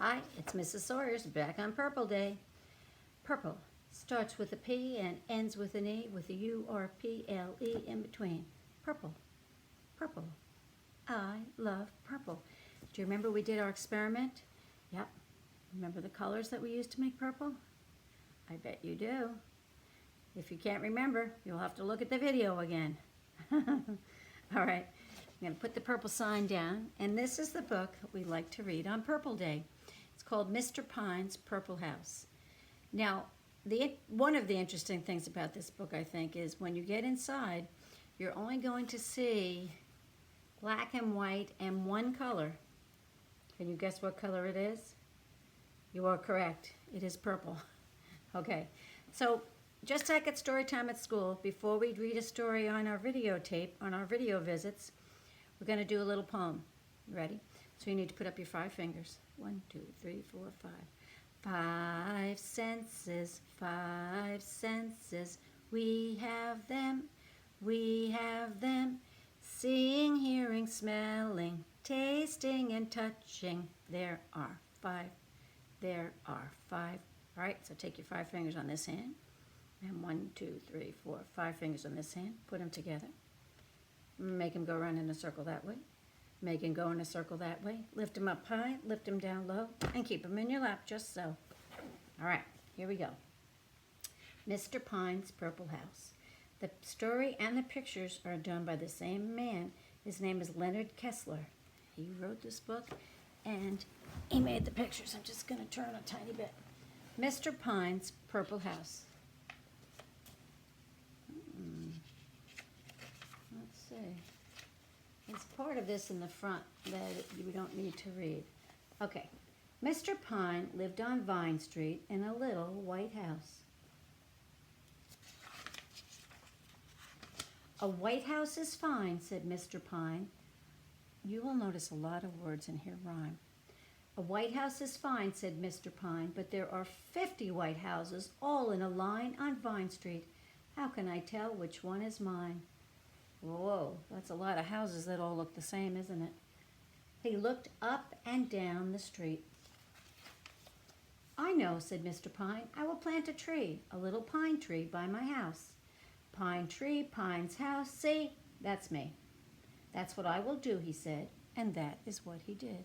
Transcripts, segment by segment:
Hi, it's Mrs. Sawyers back on Purple Day. Purple starts with a P and ends with an E with a U-R-P-L-E in between. Purple, purple. I love purple. Do you remember we did our experiment? Yep. Remember the colors that we used to make purple? I bet you do. If you can't remember, you'll have to look at the video again. All right, I'm going to put the purple sign down, and this is the book we like to read on Purple Day. It's called Mr. Pine's Purple House. Now, one of the interesting things about this book, I think, is when you get inside, you're only going to see black and white and one color. Can you guess what color it is? You are correct. It is purple. Okay, so just like at story time at school, before we read a story on our videotape, on our video visits, we're going to do a little poem. You ready? So you need to put up your 5 fingers. 1, 2, 3, 4, 5. 5 senses, 5 senses, we have them, we have them. Seeing, hearing, smelling, tasting, and touching. There are 5. There are 5. All right, so take your 5 fingers on this hand. And 1, 2, 3, 4, 5 fingers on this hand. Put them together. Make them go around in a circle that way. Make them go in a circle that way. Lift them up high, lift them down low, and keep them in your lap just so. All right, here we go. Mr. Pine's Purple House. The story and the pictures are done by the same man. His name is Leonard Kessler. He wrote this book, and he made the pictures. I'm just going to turn a tiny bit. Mr. Pine's Purple House. Let's see. There's part of this in the front that we don't need to read. Okay. Mr. Pine lived on Vine Street in a little white house. A white house is fine, said Mr. Pine. You will notice a lot of words in here rhyme. A white house is fine, said Mr. Pine, but there are 50 white houses all in a line on Vine Street. How can I tell which one is mine? Whoa, that's a lot of houses that all look the same, isn't it? He looked up and down the street. I know, said Mr. Pine. I will plant a tree, a little pine tree by my house. Pine tree, Pine's house, see, that's me. That's what I will do, he said, and that is what he did.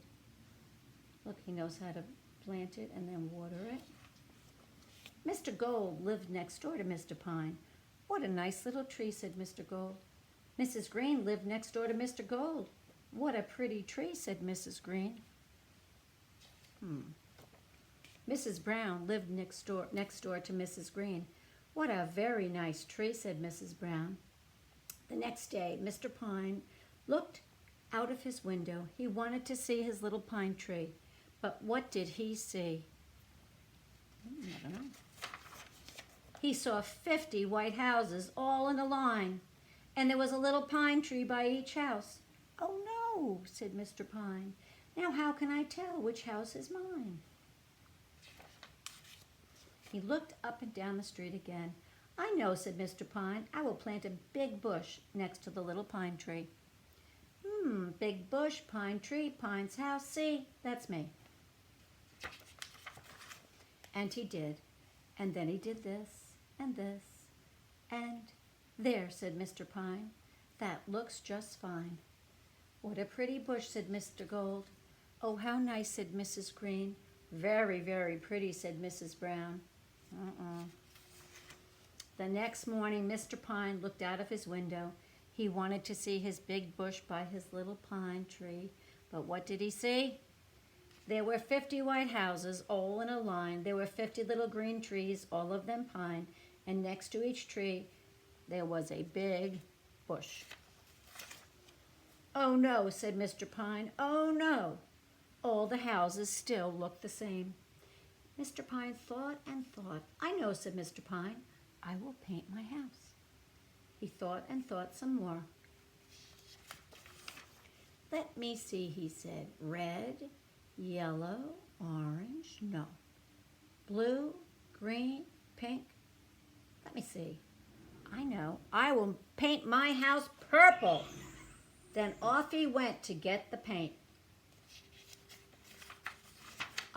Look, he knows how to plant it and then water it. Mr. Gold lived next door to Mr. Pine. What a nice little tree, said Mr. Gold. Mrs. Green lived next door to Mr. Gold. What a pretty tree, said Mrs. Green. Mrs. Brown lived next door to Mrs. Green. What a very nice tree, said Mrs. Brown. The next day, Mr. Pine looked out of his window. He wanted to see his little pine tree. But what did he see? I never know. He saw 50 white houses all in a line, and there was a little pine tree by each house. Oh no, said Mr. Pine. Now how can I tell which house is mine? He looked up and down the street again. I know, said Mr. Pine. I will plant a big bush next to the little pine tree. Big bush, pine tree, Pine's house. See, that's me. And he did. And then he did this, and this, and there, said Mr. Pine. That looks just fine. What a pretty bush, said Mr. Gold. Oh, how nice, said Mrs. Green. Very, very pretty, said Mrs. Brown. The next morning, Mr. Pine looked out of his window. He wanted to see his big bush by his little pine tree. But what did he see? There were 50 white houses, all in a line. There were 50 little green trees, all of them pine. And next to each tree, there was a big bush. Oh no, said Mr. Pine. Oh no. All the houses still looked the same. Mr. Pine thought and thought. I know, said Mr. Pine. I will paint my house. He thought and thought some more. Let me see, he said. Red, yellow, orange, no. Blue, green, pink. Let me see. I know. I will paint my house purple. Then off he went to get the paint.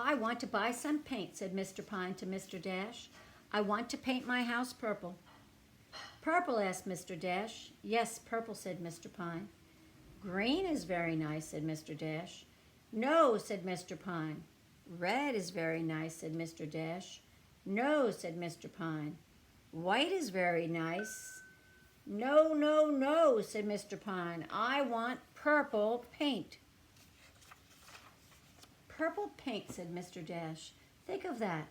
I want to buy some paint, said Mr. Pine to Mr. Dash. I want to paint my house purple. Purple, asked Mr. Dash. Yes, purple, said Mr. Pine. Green is very nice, said Mr. Dash. No, said Mr. Pine. Red is very nice, said Mr. Dash. No, said Mr. Pine. White is very nice. No, no, no, said Mr. Pine. I want purple paint. Purple paint, said Mr. Dash. Think of that.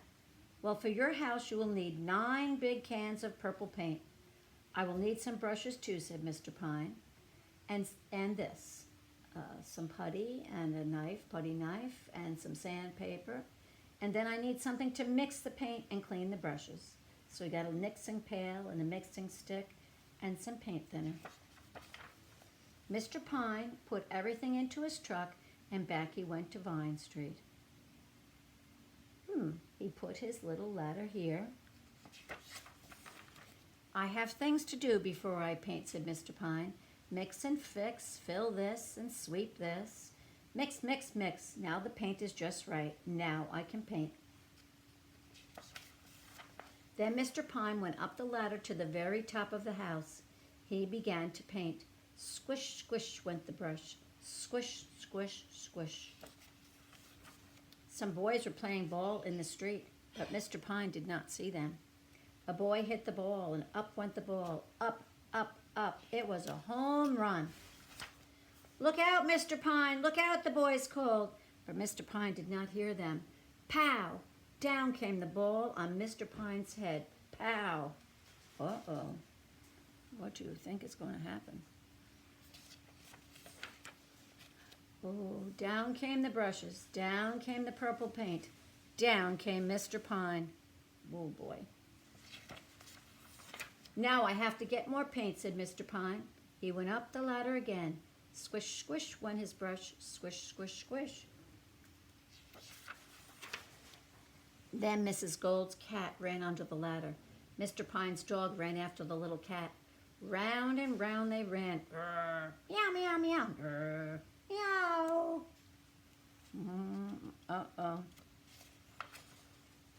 Well, for your house you will need 9 big cans of purple paint. I will need some brushes too, said Mr. Pine. And this. Some putty and a knife, putty knife, and some sandpaper. And then I need something to mix the paint and clean the brushes. So we got a mixing pail and a mixing stick and some paint thinner. Mr. Pine put everything into his truck and back he went to Vine Street. He put his little ladder here. I have things to do before I paint, said Mr. Pine. Mix and fix, fill this and sweep this. Mix, mix, mix. Now the paint is just right. Now I can paint. Then Mr. Pine went up the ladder to the very top of the house. He began to paint. Squish, squish went the brush. Squish, squish, squish. Some boys were playing ball in the street, but Mr. Pine did not see them. A boy hit the ball, and up went the ball. Up, up, up. It was a home run. Look out, Mr. Pine, look out, the boys called. But Mr. Pine did not hear them. Pow! Down came the ball on Mr. Pine's head. Pow! Uh-oh. What do you think is going to happen? Oh, down came the brushes. Down came the purple paint. Down came Mr. Pine. Oh, boy. Now I have to get more paint, said Mr. Pine. He went up the ladder again. Squish, squish went his brush. Squish, squish, squish. Then Mrs. Gold's cat ran under the ladder. Mr. Pine's dog ran after the little cat. Round and round they ran. Grr. Meow, meow, meow. Grr. Meow. Uh-oh.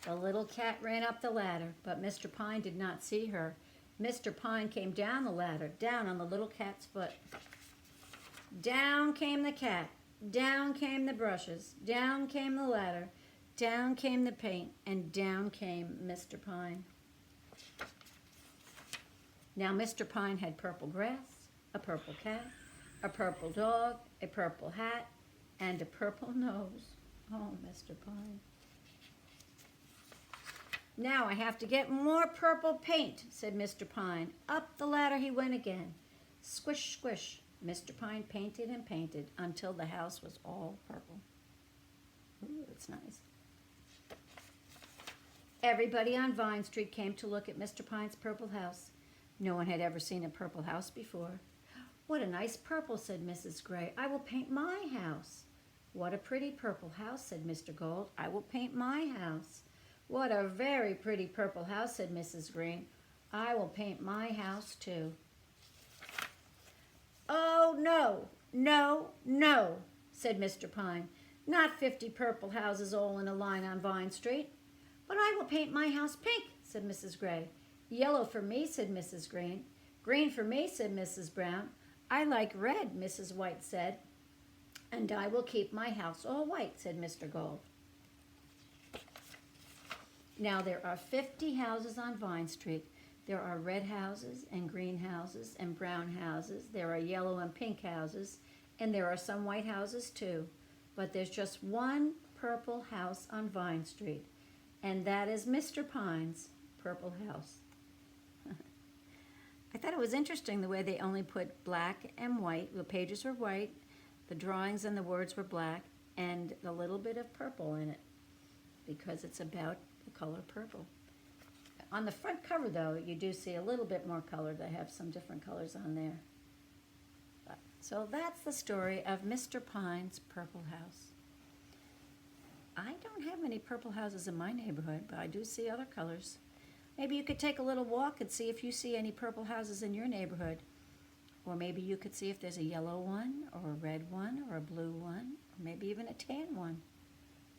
The little cat ran up the ladder, but Mr. Pine did not see her. Mr. Pine came down the ladder, down on the little cat's foot. Down came the cat. Down came the brushes. Down came the ladder. Down came the paint, and down came Mr. Pine. Now Mr. Pine had purple grass, a purple cat, a purple dog, a purple hat, and a purple nose. Oh, Mr. Pine. Now I have to get more purple paint, said Mr. Pine. Up the ladder he went again. Squish, squish. Mr. Pine painted and painted until the house was all purple. Ooh, that's nice. Everybody on Vine Street came to look at Mr. Pine's purple house. No one had ever seen a purple house before. What a nice purple, said Mrs. Gray. I will paint my house. What a pretty purple house, said Mr. Gold. I will paint my house. What a very pretty purple house, said Mrs. Green. I will paint my house too. Oh, no, no, no, said Mr. Pine. Not 50 purple houses all in a line on Vine Street. But I will paint my house pink, said Mrs. Gray. Yellow for me, said Mrs. Green. Green for me, said Mrs. Brown. I like red, Mrs. White said. And I will keep my house all white, said Mr. Gold. Now there are 50 houses on Vine Street. There are red houses and green houses and brown houses. There are yellow and pink houses. And there are some white houses too. But there's just one purple house on Vine Street. And that is Mr. Pine's purple house. I thought it was interesting the way they only put black and white. The pages were white, the drawings and the words were black, and a little bit of purple in it because it's about the color purple. On the front cover, though, you do see a little bit more color. They have some different colors on there. So that's the story of Mr. Pine's purple house. I don't have many purple houses in my neighborhood, but I do see other colors. Maybe you could take a little walk and see if you see any purple houses in your neighborhood. Or maybe you could see if there's a yellow one, or a red one, or a blue one, or maybe even a tan one.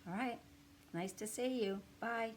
All right, Nice to see you. Bye.